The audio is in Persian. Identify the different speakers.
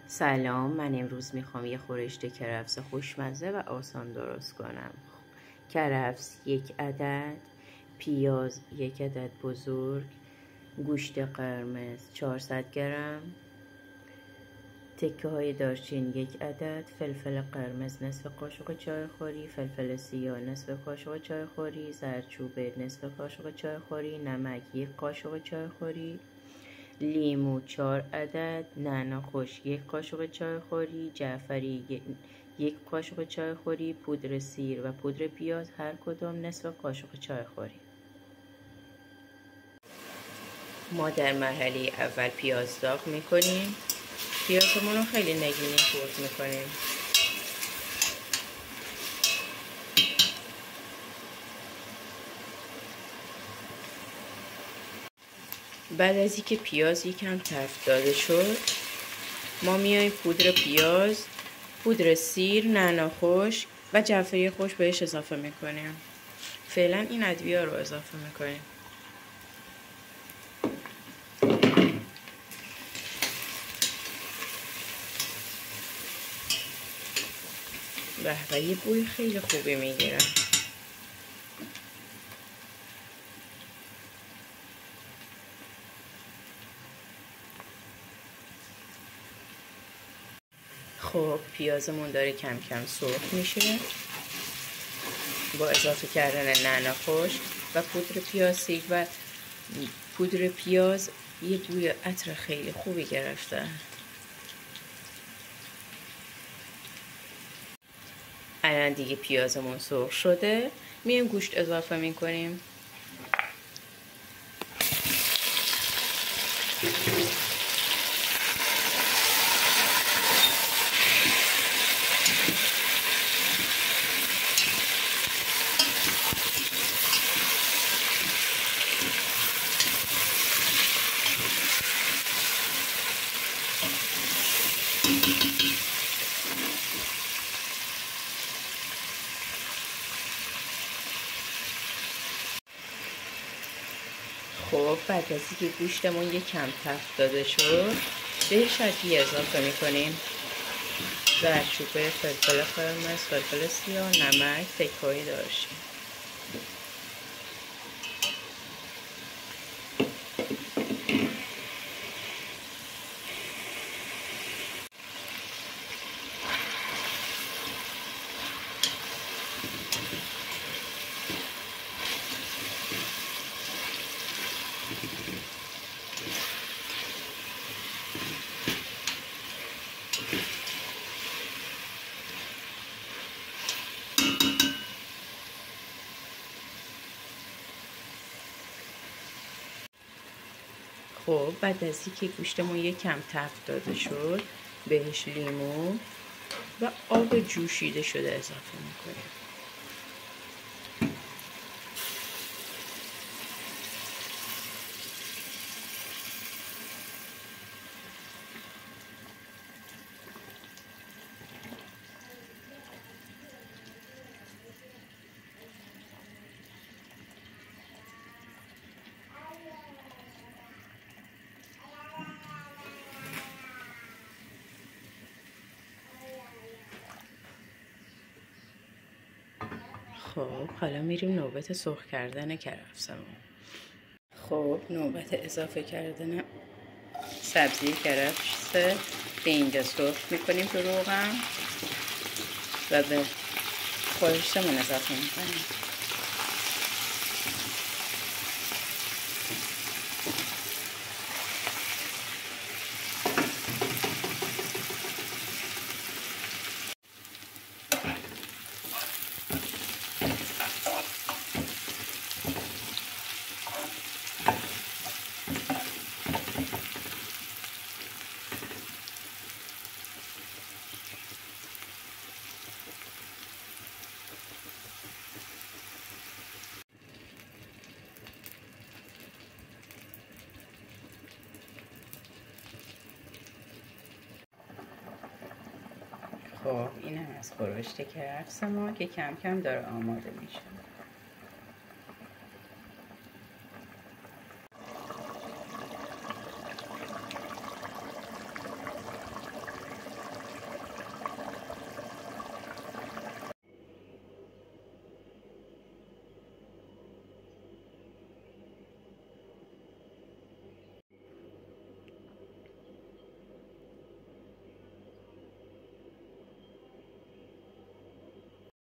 Speaker 1: سلام، من امروز میخوام یه خورشت کرفس خوشمزه و آسان درست کنم. کرفس 1 عدد، پیاز 1 عدد بزرگ، گوشت قرمز 400 گرم، تکه های دارچین 1 عدد، فلفل قرمز نصف قاشق چای خوری، فلفل سیاه نصف قاشق چای خوری، زردچوبه نصف قاشق چای خوری، نمک 1 قاشق چای خوری، لیمو 4 عدد، نعنا خشک 1 قاشق چای خوری، جعفری 1 قاشق چای خوری، پودر سیر و پودر پیاز هر کدام نصف قاشق چای خوری. ما در مرحله اول پیاز داغ میکنیم. پیازمون رو خیلی نگینی خرد میکنیم. بعد از اینکه پیاز یکم تفت داده شد، ما میایم پودر پیاز، پودر سیر، نعنا خشک و جعفری خشک بهش اضافه میکنیم. فعلا این ادویه رو اضافه میکنیم. و یه بوی خیلی خوبی میگیره. خب پیازمون داره کم کم سرخ میشه با اضافه کردن نعنا خشک و پودر پیاز سیر و پودر پیاز. یه بوی عطر خیلی خوبی گرفته. الان دیگه پیازمون سرخ شده، میایم گوشت اضافه میکنیم. خب بعد از اینکه گوشتمون یکم تفت داده شد، بهش ادویه اضافه میکنیم. زردچوبه، فلفل قرمز، فلفل سیاه، نمک، تکه‌های دارچین. خب بعد از اینکه گوشتمون یکم تفت داده شد، بهش لیمو و آب جوشیده شده اضافه میکنیم. خب حالا میریم نوبت سرخ کردن کرفسمون. خب نوبت اضافه کردن سبزی کرفس به اینجا سرخ میکنیم تو روغن و به خورشتمون اضافه میکنیم. خب این هم از خورشت کرفس ما که کم کم داره آماده میشه.